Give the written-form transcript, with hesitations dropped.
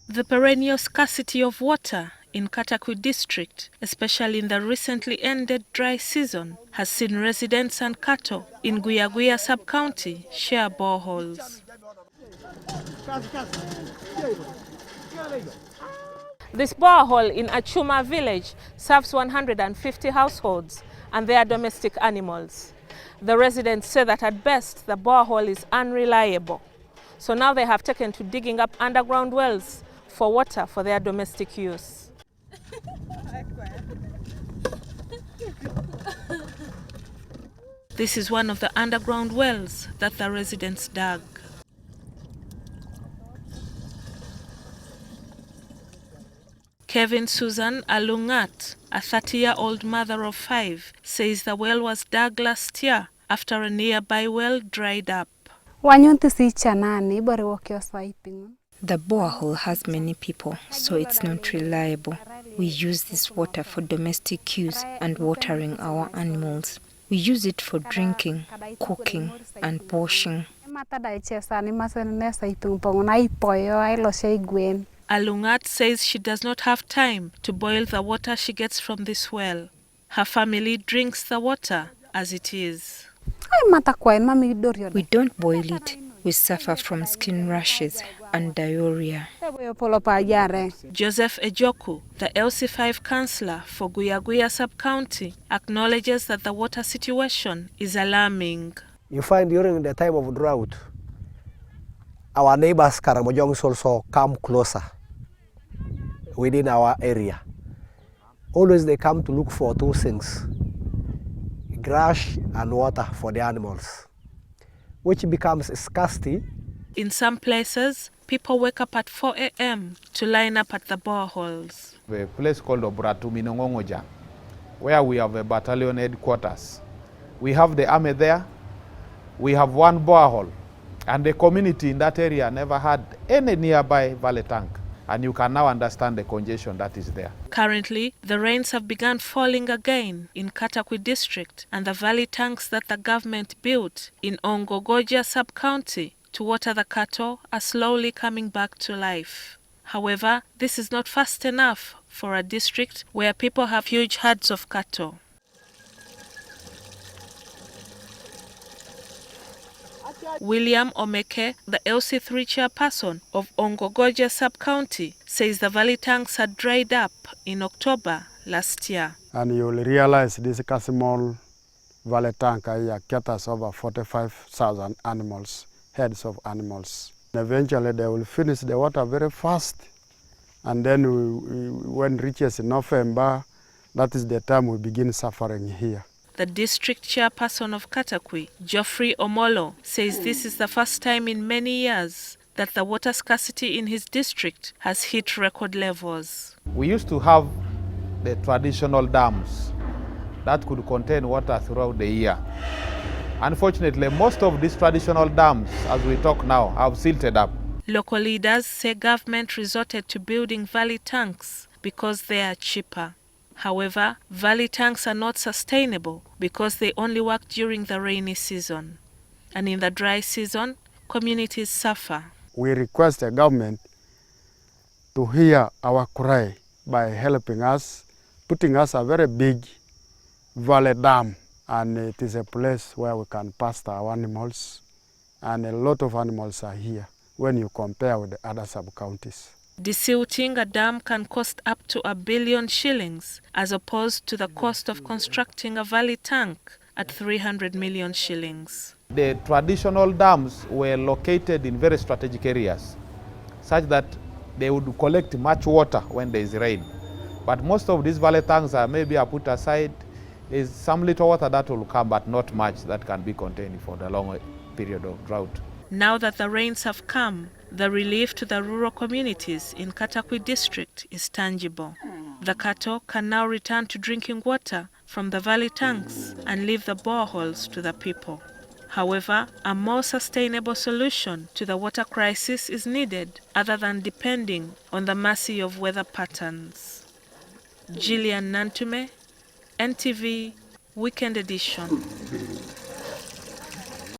The perennial scarcity of water in Katakwi district, especially in the recently ended dry season, has seen residents and cattle in Guyaguya sub-county share boreholes. This borehole in Achuma village serves 150 households and their domestic animals. The residents say that at best the borehole is unreliable. So now they have taken to digging up underground wells for water for their domestic use. This is one of the underground wells that the residents dug. Kevin Susan Alungat, a 30-year-old mother of 5, says the well was dug last year after a nearby well dried up. The borehole has many people, so it's not reliable. We use this water for domestic use and watering our animals. We use it for drinking, cooking, and washing. Alungat says she does not have time to boil the water she gets from this well. Her family drinks the water as it is. We don't boil it. We suffer from skin rashes and diarrhea. Joseph Ejoku, the LC5 councillor for Guyaguya sub-county, acknowledges that the water situation is alarming. You find during the time of drought, our neighbors Karamojongs also come closer within our area. Always they come to look for two things: grass and water for the animals, which becomes scarcity. In some places, people wake up at 4 a.m. to line up at the boreholes. A place called Obratuminongongoja, where we have a battalion headquarters. We have the army there, we have one borehole, and the community in that area never had any nearby valley tank. And you can now understand the congestion that is there. Currently, the rains have begun falling again in Katakwi district, and the valley tanks that the government built in Ongogoja sub-county to water the cattle are slowly coming back to life. However, this is not fast enough for a district where people have huge herds of cattle. William Omeke, the LC3 chairperson of Ongogoja sub-county, says the valley tanks had dried up in October last year. And you'll realize this Casimol valley tank here caters over 45,000 animals, heads of animals. And eventually they will finish the water very fast. And then when it reaches November, that is the time we begin suffering here. The district chairperson of Katakwi, Geoffrey Omolo, says this is the first time in many years that the water scarcity in his district has hit record levels. We used to have the traditional dams that could contain water throughout the year. Unfortunately, most of these traditional dams, as we talk now, have silted up. Local leaders say government resorted to building valley tanks because they are cheaper. However, valley tanks are not sustainable because they only work during the rainy season. And in the dry season, communities suffer. We request the government to hear our cry by helping us, putting us a very big valley dam. And it is a place where we can pasture our animals. And a lot of animals are here when you compare with the other sub-counties. Desilting a dam can cost up to R1 billion shillings, as opposed to the cost of constructing a valley tank at 300 million shillings. The traditional dams were located in very strategic areas, such that they would collect much water when there is rain. But most of these valley tanks are maybe put aside. There is some little water that will come, but not much that can be contained for the long period of drought. Now that the rains have come, the relief to the rural communities in Katakwi district is tangible. The cattle can now return to drinking water from the valley tanks and leave the boreholes to the people. However, a more sustainable solution to the water crisis is needed other than depending on the mercy of weather patterns. Gillian Nantume, NTV, Weekend Edition.